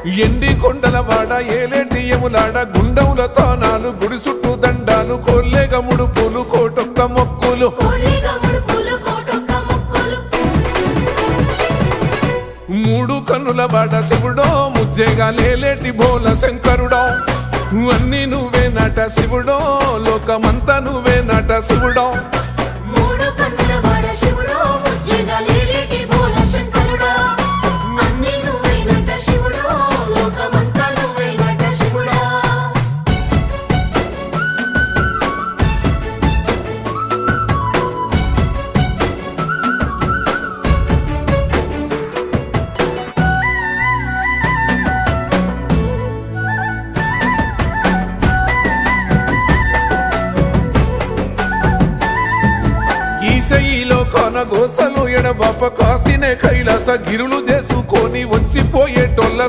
ఎండి కొండల వాడ ఏలేటియములాడ గుండముల తానాలు గుడి చుట్టూ దండాలు కోల్లేగ ముడుపులు కోటొక్క మొక్కులు మూడు కన్నుల వాడ శివుడో ముజ్జేగా లేలేటి బోల శంకరుడో అన్ని నువ్వే నట శివుడో లోకమంతా నువ్వే నట శివుడో ఈశయిలో కొనగోసలు ఎడబాప కాసినే కైలాస గిరులు చేసుకొని వచ్చిపోయేటోళ్ళ